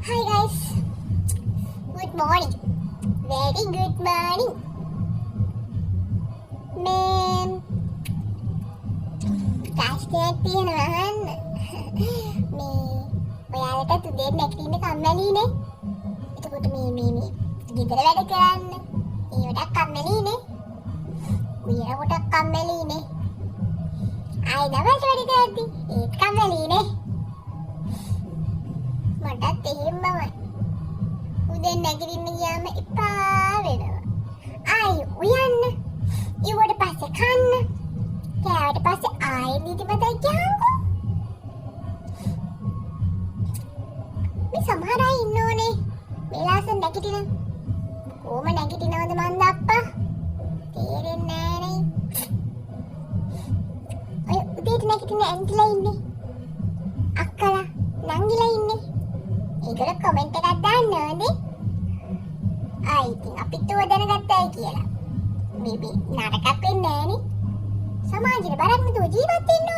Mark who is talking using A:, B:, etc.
A: Hi guys, good morning. Very good morning. මේ ප්‍රශ්නයක් තියෙනවා අහන්න. මේ ඔයාලට උදේ නැගිටින්න කම්මැලිනේ. එතකොට මේ ගෙදර වැඩ කරන්න ඒවට කම්මැලිනේ. උයනකොට කම්මැලිනේ. ආයෙ දවල්ට වැඩ කරද්දි ඒත් කම්මැලිනේ. මටත් එහෙමමයි. උදේ නැගිටින්න ගියාම එපා වෙනවා. ආයෙ උයන්න. ඊට පස්සේ කන්න. කෑවට පස්සේ ආයෙ නිදිමතයි කියන්කෝ. මේ සමහර අය ඉන්නෝනේ. වෙලාස නැගිටින. කොහොම නැගිටිනවද මන්ද අප්පා? තේරෙන්නේ නෑනේ. ඔය උදේට නැගිටින ඇන්ටිලා ඉන්නේ. අක්කලා නංගිලා ඉන්නේ. ඒගොල්ලෝ කමෙන්ට් එකක් දාන්න ඕනේ. ඉතින් අපිත් ඔය දැනගත්තයි කියලා. මේ නරකක් වෙන්නේ නෑනේ. සමාජෙට බරක් නැතුව ජීවත් වෙන්න